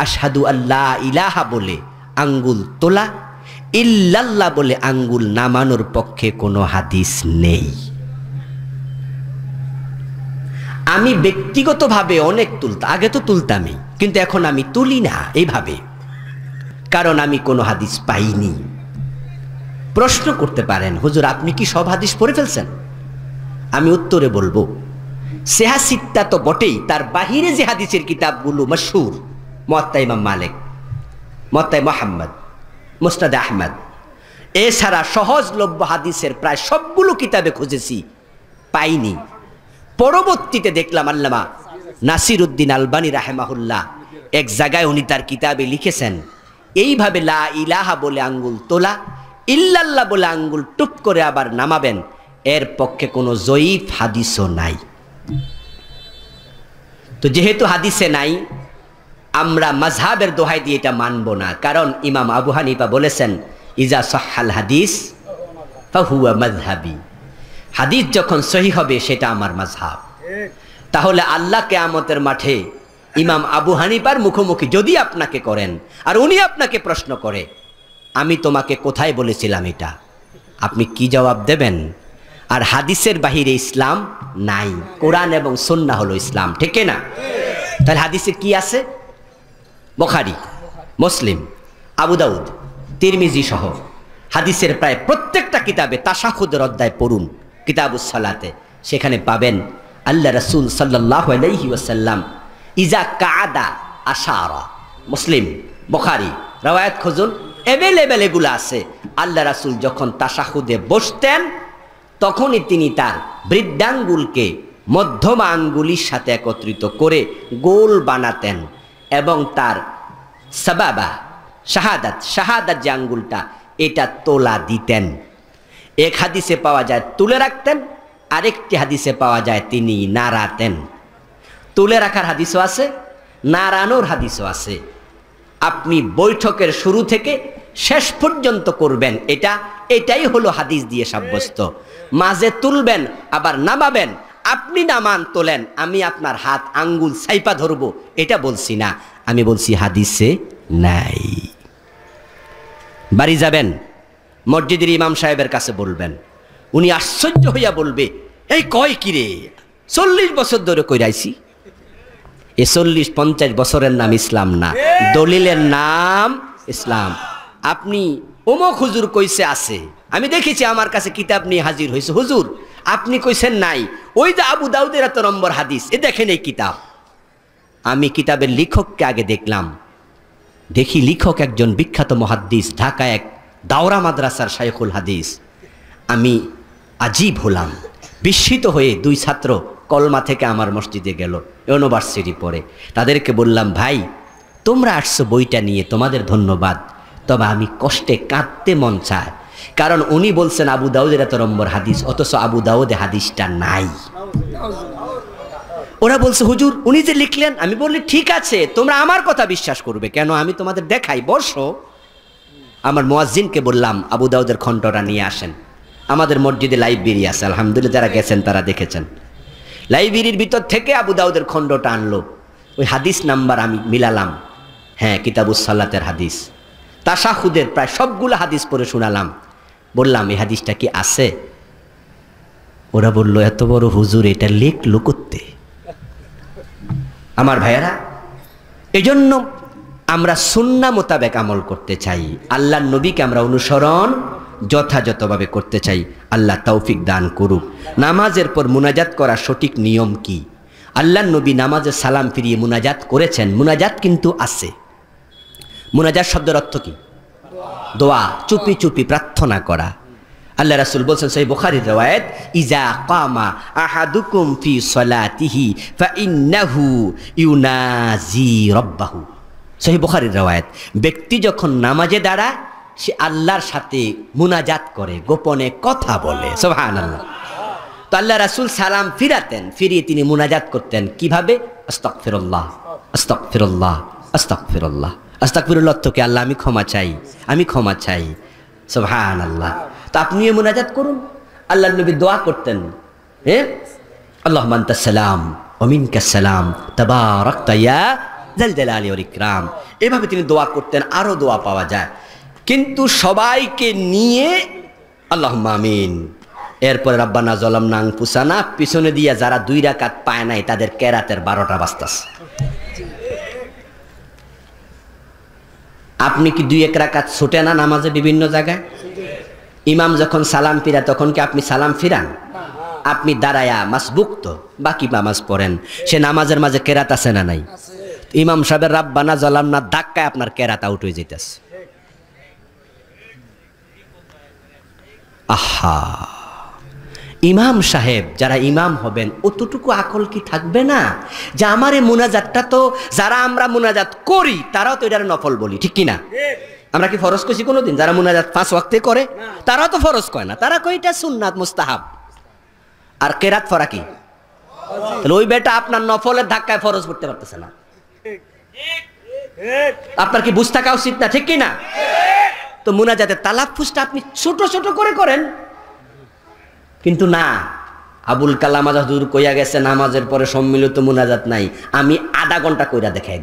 আশহাদু আল্লা ইলাহা বলে আঙ্গুল তোলা, ইল্লাল্লাহ বলে আঙ্গুল নামানোর পক্ষে কোনো হাদিস নেই। আমি ব্যক্তিগতভাবে অনেক তুলতাম, আগে তো তুলতামই, কিন্তু এখন আমি তুলি না এইভাবে, কারণ আমি কোনো হাদিস পাইনি। প্রশ্ন করতে পারেন, হুজুর আপনি কি সব হাদিস পড়ে ফেলছেন? আমি উত্তরে বলবো, সেহা সিত্তা তো বটেই, তার বাহিরে যে হাদিসের কিতাবগুলো মশহুর, মুয়াত্তা ইমাম মালিক, মুয়াত্তা মুহাম্মদ, মুসনাদ আহমদ, এছাড়া সহজলভ্য হাদিসের প্রায় সবগুলো কিতাবে খুঁজেছি, পাইনি। পরবর্তীতে দেখলাম আল্লামা নাসিরউদ্দিন আলবানী রাহেমাহুল্লাহ এক জায়গায় উনি তার কিতাবে লিখেছেন, এইভাবে লা ইলাহা বলে আঙ্গুল তোলা, ইল্লাল্লাহ বলে আঙ্গুল টুপ করে আবার নামাবেন, এর পক্ষে কোনো জয়ীফ হাদিসও নাই। তো যেহেতু হাদিসে নাই, আমরা মাযহাবের দোহাই দিয়ে এটা মানব না, কারণ ইমাম আবু হানিফা বলেছেন ইজা সাহহাল হাদিস ফাহুয়া মাযহাবি, হাদিস যখন সহি হবে সেটা আমার মাযহাব। তাহলে আল্লাহ কিয়ামতের মাঠে ইমাম আবু হানিফার মুখোমুখি যদি আপনাকে করেন আর উনি আপনাকে প্রশ্ন করে, আমি তোমাকে কোথায় বলেছিলাম এটা, আপনি কি জবাব দেবেন? আর হাদিসের বাহিরে ইসলাম নাই, কোরআন এবং সুন্নাহ হলো ইসলাম, ঠিক না? তাহলে হাদিসে কি আছে? বুখারী, মুসলিম, আবু দাউদ, তিরমিজি সহ হাদিসের প্রায় প্রত্যেকটা কিতাবে তাশাহুদের অধ্যায় পড়ুন, কিতাবুস সালাতে, সেখানে পাবেন আল্লাহ রাসূল সাল্লাল্লাহু আলাইহি ওয়াসাল্লাম ইজা কাআদা আশারা, মুসলিম, বুখারী রওয়ায়াত খুঁজুন, এভেলেবেল এগুলো আছে। আল্লাহ রাসূল যখন তাশাহুদে বসতেন তখনই তিনি তার বৃদ্ধাঙ্গুলকে মধ্যমা আঙ্গুলির সাথে একত্রিত করে গোল বানাতেন এবং তার সাবাবা শাহাদাত যে আঙ্গুলটা, এটা তোলা দিতেন। এক হাদিসে পাওয়া যায় তুলে রাখতেন, আরেকটি হাদিসে পাওয়া যায় তিনি নাড়াতেন। তুলে রাখার হাদিসও আছে, নাড়ানোর হাদিসও আছে। আপনি বৈঠকের শুরু থেকে শেষ পর্যন্ত করবেন, এটাই হলো হাদিস দিয়ে সাব্যস্ত। মাঝে তুলবেন আবার নামাবেন, আপনি নামান তোলেন, আমি আপনার হাত আঙ্গুল সাইপা ধরবো, এটা বলছি না, আমি বলছি হাদিসে নাই। বাড়ি যাবেন, মসজিদের ইমাম সাহেবের কাছে বলবেন, উনি আশ্চর্য হইয়া বলবে, এই কয় কিরে 40 বছর ধরে কইরাইছি। এ 40-50 বছরের নাম ইসলাম না, দলিলের নাম ইসলাম। আপনি অমুক হুজুর কইছে আছে, আমি দেখেছি আমার কাছে কিতাব নিয়ে হাজির হয়েছে, হুজুর আপনি কইছেন নাই, ওই যে আবু দাউদের এত নম্বর হাদিস, এ দেখেন এই কিতাব। আমি কিতাবের লেখককে আগে দেখলাম, দেখি লেখক একজন বিখ্যাত মুহাদ্দিস, ঢাকা এক দাওরা মাদ্রাসার শাইখুল হাদিস। আমি আজীব হলাম, বিস্মিত হয়ে 2 ছাত্র কলমা থেকে আমার মসজিদে গেল, ইউনিভার্সিটি পড়ে। তাদেরকে বললাম, ভাই তোমরা আসছো বইটা নিয়ে, তোমাদের ধন্যবাদ, তবে আমি কষ্টে কাঁদতে মন চায়, কারণ উনি বলছেন আবু দাউদের এত নম্বর হাদিস, অথচ আবু দাউদে হাদিসটা নাই। ওরা বলছে হুজুর উনি যে লিখলেন। আমি বললি ঠিক আছে, তোমরা আমার কথা বিশ্বাস করবে কেন, আমি তোমাদের দেখাই, বসো। আমার মুয়াজ্জিনকে বললাম আবু দাউদের খণ্ডটা নিয়ে আসেন। আমাদের মসজিদে লাইব্রেরি আছে, আলহামদুলিল্লাহ যারা গেছেন তারা দেখেছেন। লাইব্রেরির ভিতর থেকে আবু দাউদের খণ্ডটা আনলো, ওই হাদিস নাম্বার আমি মিলালাম, হ্যাঁ কিতাবুস সালাতের হাদিস। তাশাহুদের প্রায় সবগুলো হাদিস পড়ে শোনালাম, বললাম এই হাদিসটা কি আছে? ওরা বলল, এত বড় হুজুর এটা লিখলো করতে। আমার ভাইয়েরা, এজন্য আমরা সুন্নাহ মোতাবেক আমল করতে চাই, আল্লাহর নবীকে আমরা অনুসরণ যথাযথভাবে করতে চাই। আল্লাহ তৌফিক দান করুক। নামাজের পর মুনাজাত করার সঠিক নিয়ম কি? আল্লাহর নবী নামাজে সালাম ফিরিয়ে মুনাজাত করেছেন, মুনাজাত কিন্তু আছে। মুনাজাত শব্দের অর্থ কি? দোয়া, চুপি চুপি প্রার্থনা করা। আল্লাহ রাসূল বলছেন সহিহ বুখারীর রওয়ায়াত, ইজা কামা আহাদুকুম ফি সলাতিহি ফাইন্নাহু ইউনাজি রাব্বাহু। সহিহ বুখারীর রওয়ায়াত, ব্যক্তি যখন নামাজে দাঁড়ায় সে আল্লাহর সাথে মুনাজাত করে, গোপনে কথা বলে। সুবহানাল্লাহ। তো আল্লাহ রাসূল সালাম ফিরাতেন, ফিরিয়ে তিনি মুনাজাত করতেন কিভাবে? আস্তাগফিরুল্লাহ, আস্তাগফিরুল্লাহ, আস্তাগফিরুল্লাহ। আস্তাগফিরুল্লাহ অর্থ কি? আল্লাহ আমি ক্ষমা চাই, আমি ক্ষমা চাই। সুবহানাল্লাহ। তো আপনিও মুনাজাত করুন। আল্লাহর নবী দোয়া করতেন, আল্লাহুম্মা আনতাস সালাম ওয়া মিনকাস সালাম তাবারাকতা ইয়া জাল জালালি ওয়াল ইকরাম। এভাবে তিনি দোয়া করতেন, আরো দোয়া পাওয়া যায়, কিন্তু সবাইকে নিয়ে আল্লাহুম্মা আমিন। এরপরে রাব্বানা যালামনা আনফুসানা পিছনে দিয়া যারা 2 রাকাত পায় নাই তাদের কেরাতের 12টা বাজতাছে। আপনি কি 2-1 রাকাত ছুটে না নামাজে বিভিন্ন জায়গায়? ইমাম যখন সালাম ফিরায় তখন কি আপনি সালাম ফিরান? আপনি দাঁড়ায়া মাসবুক তো বাকি নামাজ পড়েন, সে নামাজের মাঝে কেরাত আছে না নাই? ইমাম সাহেবের রাব্বানা যালামনা ধাক্কায় আপনার কেরাত আউট হয়ে যেতেছে। আহা, ইমাম সাহেব যারা ইমাম হবেন অতটুকু আকল কি থাকবে না যে আমার এই মুনাজাতটা তো যারা আমরা মুনাজাত করি তারাও তো এটার নফল বলি, ঠিক কিনা? আমরা কি ফরজ করছি কোনোদিন? যারা মুনাজাত 5 ওয়াক্তে করে তারাও তো ফরজ কয় না, তারা কয় এটা সুন্নাত মুস্তাহাব। আর কেরাত ফরা কি? তাহলে ওই বেটা আপনার নফলের ধাক্কায় ফরজ পড়তে পারতেছে না। আপনার কি বুঝ থাকা উচিত না, ঠিক কিনা? তো মুনাজাতের তালাফফুজটা আপনি ছোট ছোট করে করেন, কিন্তু না, আবুল কালাম আজাদ হুজুর কইয়া গেছে নামাজের পরে সম্মিলিত মুনাজাত নাই, আমি আধা ঘন্টা কইরা দেখাই।